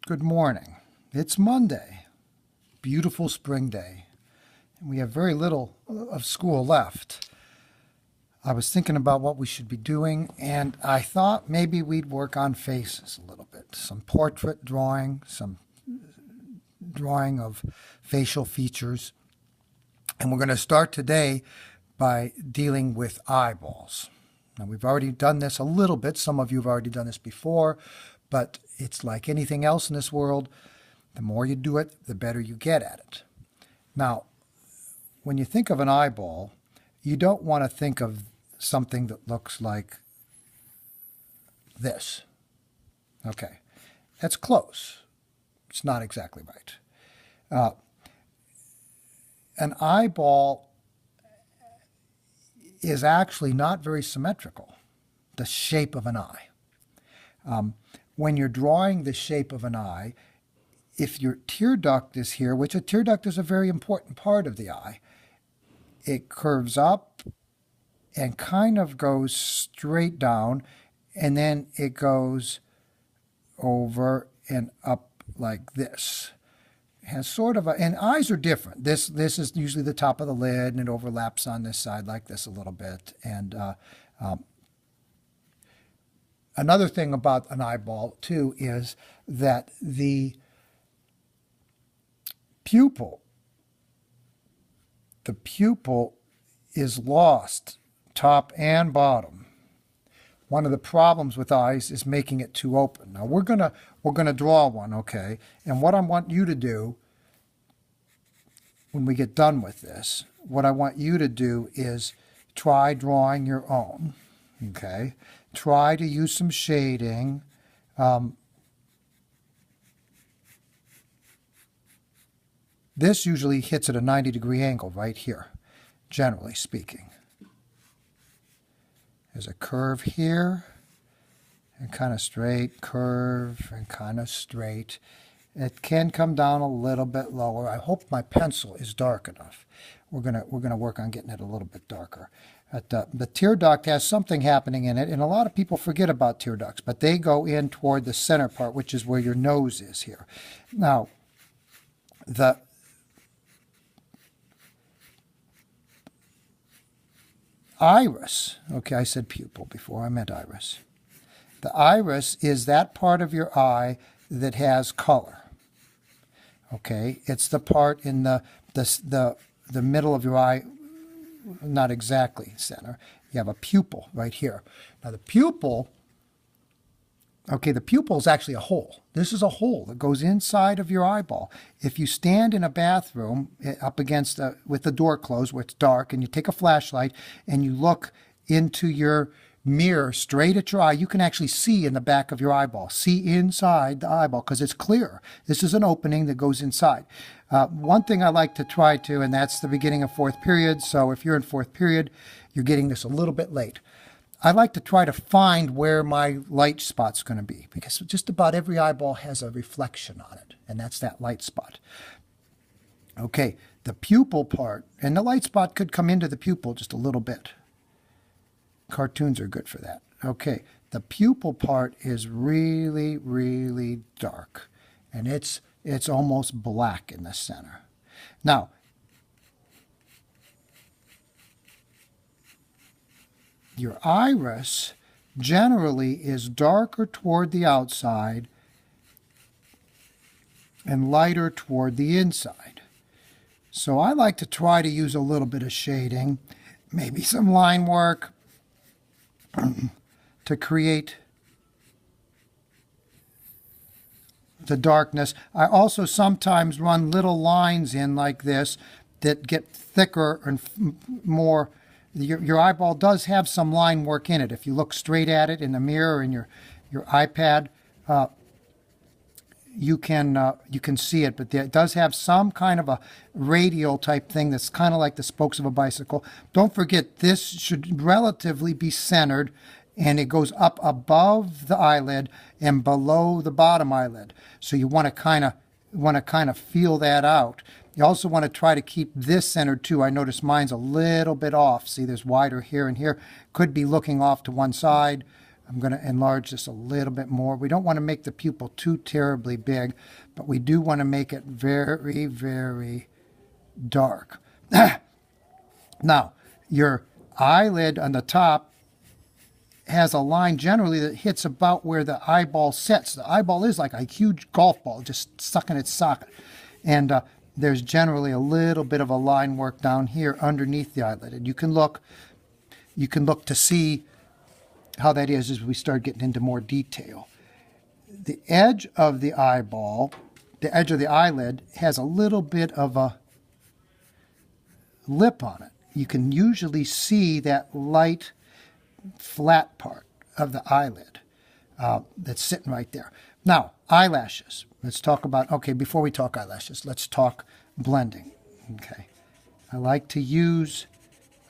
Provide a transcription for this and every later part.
Good morning. It's Monday, beautiful spring day, and we have very little of school left. I was thinking about what we should be doing, and I thought maybe we'd work on faces a little bit. Some portrait drawing, some drawing of facial features. And we're going to start today by dealing with eyeballs. Now, we've already done this a little bit. Some of you have already done this before, but it's like anything else in this world. The more you do it, the better you get at it. Now, when you think of an eyeball, you don't want to think of something that looks like this. Okay, that's close. It's not exactly right. An eyeball is actually not very symmetrical, the shape of an eye. When you're drawing the shape of an eye, if your tear duct is here, which a tear duct is a very important part of the eye, it curves up and kind of goes straight down, and then it goes over and up like this. It has sort of a, and eyes are different. This is usually the top of the lid, and it overlaps on this side like this a little bit. And another thing about an eyeball, too, is that the pupil is lost, top and bottom. One of the problems with eyes is making it too open. Now we're gonna draw one, okay? And what I want you to do when we get done with this, what I want you to do is try drawing your own, okay? Try to use some shading. This usually hits at a 90-degree angle right here, generally speaking. There's a curve here, and kind of straight, curve, and kind of straight. It can come down a little bit lower. I hope my pencil is dark enough. We're gonna work on getting it a little bit darker. The tear duct has something happening in it, and a lot of people forget about tear ducts, but they go in toward the center part, which is where your nose is here. Now, the iris, okay, I said pupil before, I meant iris. The iris is that part of your eye that has color. Okay, it's the part in the middle of your eye, not exactly center. You have a pupil right here. Now the pupil, okay, the pupil is actually a hole. This is a hole that goes inside of your eyeball. If you stand in a bathroom up against with the door closed where it's dark, and you take a flashlight and you look into your mirror straight at your eye, you can actually see in the back of your eyeball, see inside the eyeball because it's clear. This is an opening that goes inside. One thing I like to try to, and that's the beginning of fourth period, so if you're in fourth period, you're getting this a little bit late. I like to try to find where my light spot's going to be because just about every eyeball has a reflection on it, and that's that light spot. Okay, the pupil part, and the light spot could come into the pupil just a little bit. Cartoons are good for that. Okay, the pupil part is really, really dark, and it's almost black in the center. Now, your iris generally is darker toward the outside and lighter toward the inside. So I like to try to use a little bit of shading, maybe some line work to create the darkness. I also sometimes run little lines in like this that get thicker and more. Your eyeball does have some line work in it. If you look straight at it in the mirror or in your iPad, you can see it, but it does have some kind of a radial type thing that's kind of like the spokes of a bicycle. Don't forget, this should relatively be centered, and it goes up above the eyelid and below the bottom eyelid. So you want to kind of feel that out. You also want to try to keep this centered too. I notice mine's a little bit off. See, there's wider here and here. Could be looking off to one side. I'm going to enlarge this a little bit more. We don't want to make the pupil too terribly big, but we do want to make it very, very dark. Now, your eyelid on the top has a line generally that hits about where the eyeball sits. The eyeball is like a huge golf ball just stuck in its socket. And there's generally a little bit of a line work down here underneath the eyelid. And you can look to see how that is as we start getting into more detail. The edge of the eyeball, the edge of the eyelid, has a little bit of a lip on it. You can usually see that light flat part of the eyelid that's sitting right there. Now, eyelashes. Let's talk about, okay, before we talk eyelashes, let's talk blending. Okay. I like to use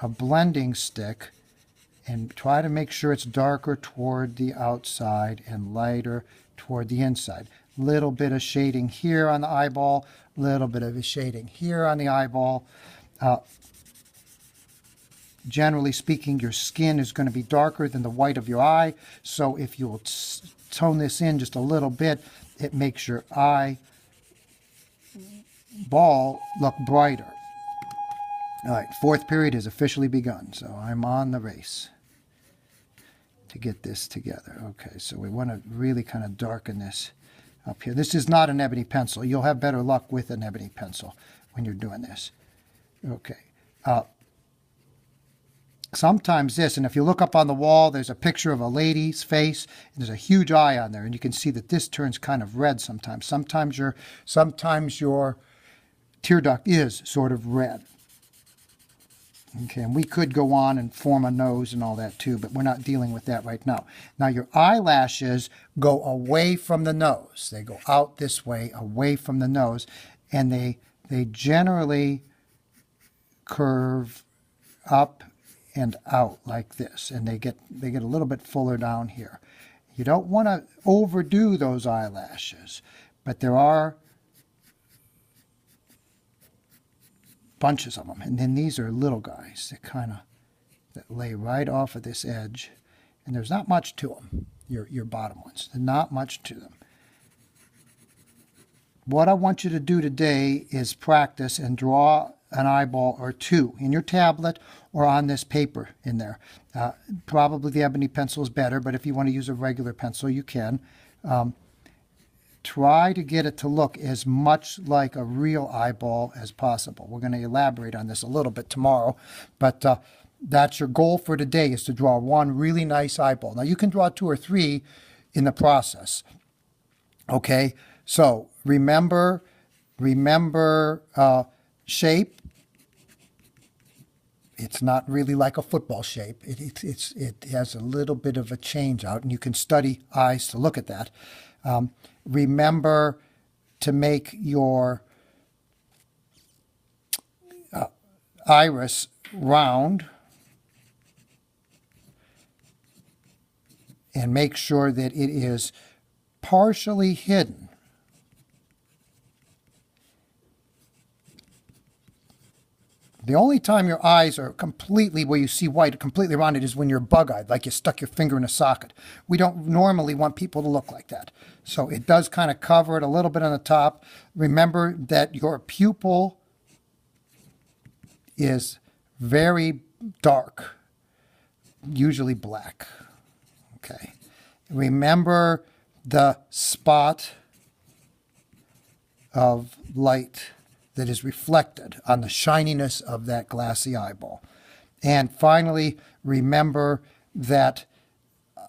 a blending stick and try to make sure it's darker toward the outside and lighter toward the inside. Little bit of shading here on the eyeball, little bit of a shading here on the eyeball. Generally speaking, your skin is going to be darker than the white of your eye, so if you'll tone this in just a little bit, it makes your eyeball look brighter. All right, fourth period has officially begun, so I'm on the race to get this together. Okay, so we want to really kind of darken this up here. This is not an ebony pencil. You'll have better luck with an ebony pencil when you're doing this. Okay. Sometimes this, and if you look up on the wall, there's a picture of a lady's face, and there's a huge eye on there, and you can see that this turns kind of red sometimes. Sometimes your tear duct is sort of red. Okay, and we could go on and form a nose and all that too, but we're not dealing with that right now. Now your eyelashes go away from the nose. They go out this way, away from the nose, and they generally curve up and out like this, and they get a little bit fuller down here. You don't want to overdo those eyelashes, but there are bunches of them, and then these are little guys that lay right off of this edge, and there's not much to them. Your bottom ones, there's not much to them. What I want you to do today is practice and draw an eyeball or two in your tablet or on this paper in there. Probably the ebony pencil is better, but if you want to use a regular pencil, you can. Try to get it to look as much like a real eyeball as possible. We're going to elaborate on this a little bit tomorrow, but that's your goal for today, is to draw one really nice eyeball. Now you can draw two or three in the process. Okay, so remember shape. It's not really like a football shape. It has a little bit of a change out, and you can study eyes to look at that. Remember to make your iris round, and make sure that it is partially hidden. The only time your eyes are completely, where you see white, completely rounded, is when you're bug-eyed, like you stuck your finger in a socket. We don't normally want people to look like that. So it does kind of cover it a little bit on the top. Remember that your pupil is very dark, usually black. Okay. Remember the spot of light that is reflected on the shininess of that glassy eyeball. And finally, remember that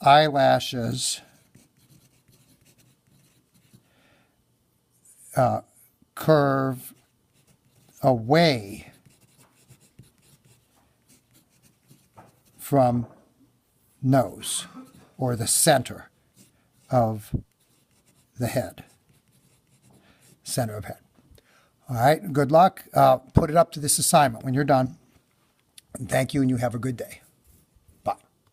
eyelashes curve away from nose, or the center of the head. Center of head. All right, good luck. Put it up to this assignment when you're done. And thank you, and you have a good day.